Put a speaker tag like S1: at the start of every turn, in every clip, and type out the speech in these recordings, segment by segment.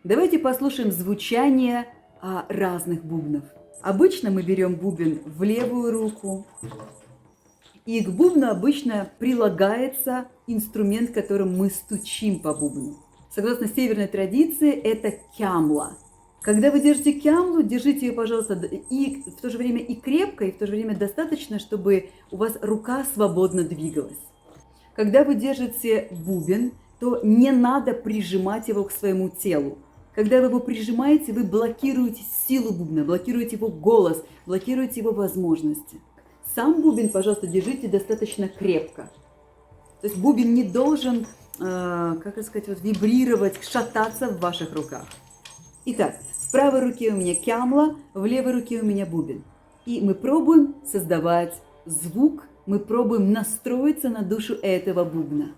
S1: Давайте послушаем звучание разных бубнов. Обычно мы берем бубен в левую руку, и к бубну обычно прилагается инструмент, которым мы стучим по бубну. Согласно северной традиции, это кямла. Когда вы держите кямлу, держите ее, пожалуйста, и в то же время и крепко, и в то же время достаточно, чтобы у вас рука свободно двигалась. Когда вы держите бубен, то не надо прижимать его к своему телу. Когда вы его прижимаете, вы блокируете силу бубна, блокируете его голос, блокируете его возможности. Сам бубен, пожалуйста, держите достаточно крепко. То есть бубен не должен, вибрировать, шататься в ваших руках. Итак, в правой руке у меня кямла, в левой руке у меня бубен. И мы пробуем создавать звук, мы пробуем настроиться на душу этого бубна.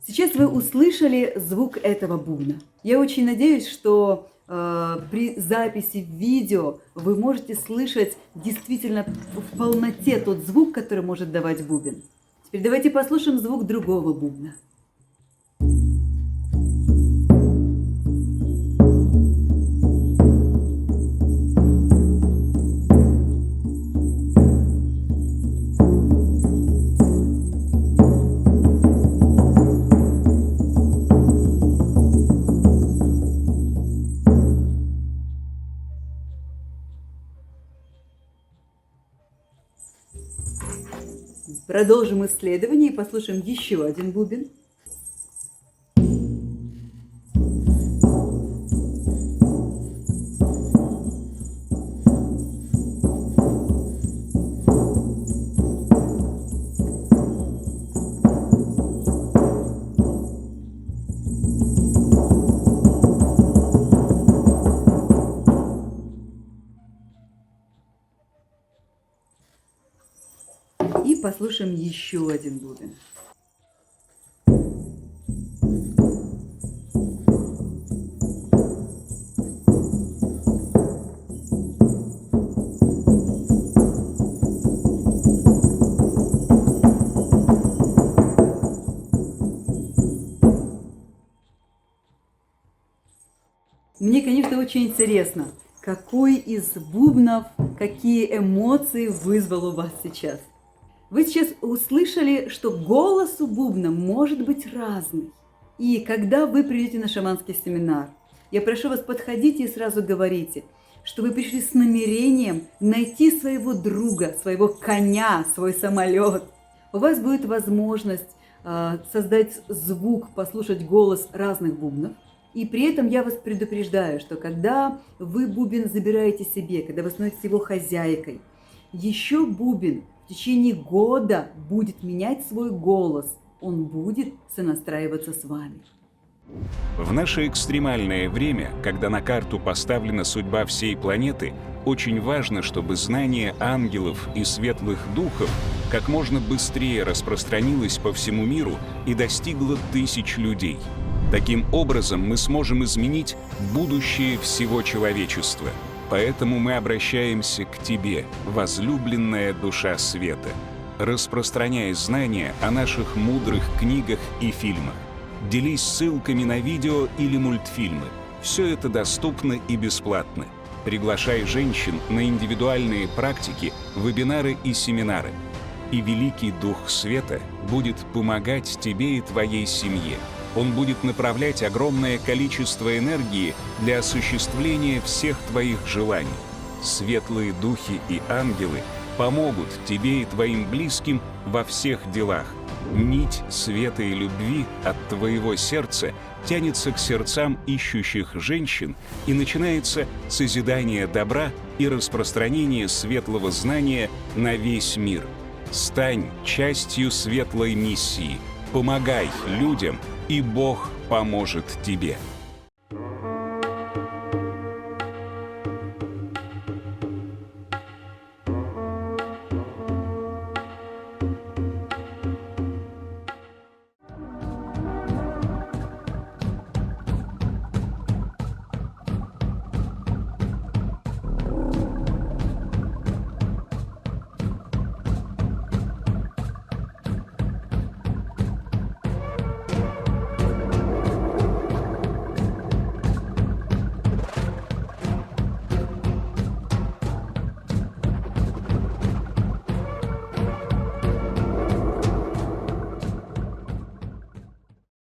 S1: Сейчас вы услышали звук этого бубна. Я очень надеюсь, что при записи видео вы можете слышать действительно в полноте тот звук, который может давать бубен. Теперь давайте послушаем звук другого бубна. Продолжим исследование и послушаем еще один бубен. И послушаем еще один бубен. Мне, конечно, очень интересно, какой из бубнов, какие эмоции вызвал у вас сейчас. Вы сейчас услышали, что голос у бубна может быть разный. И когда вы придете на шаманский семинар, я прошу вас, подходите и сразу говорите, что вы пришли с намерением найти своего друга, своего коня, свой самолет. У вас будет возможность создать звук, послушать голос разных бубнов. И при этом я вас предупреждаю, что когда вы бубен забираете себе, когда вы становитесь его хозяйкой, еще бубен в течение года будет менять свой голос, он будет сонастраиваться с вами.
S2: В наше экстремальное время, когда на карту поставлена судьба всей планеты, очень важно, чтобы знание ангелов и светлых духов как можно быстрее распространилось по всему миру и достигло тысяч людей. Таким образом, мы сможем изменить будущее всего человечества. Поэтому мы обращаемся к тебе, возлюбленная душа света. Распространяй знания о наших мудрых книгах и фильмах. Делись ссылками на видео или мультфильмы. Все это доступно и бесплатно. Приглашай женщин на индивидуальные практики, вебинары и семинары. И Великий Дух Света будет помогать тебе и твоей семье. Он будет направлять огромное количество энергии для осуществления всех твоих желаний. Светлые духи и ангелы помогут тебе и твоим близким во всех делах. Нить света и любви от твоего сердца тянется к сердцам ищущих женщин, и начинается созидание добра и распространение светлого знания на весь мир. Стань частью светлой миссии. Помогай людям, и Бог поможет тебе.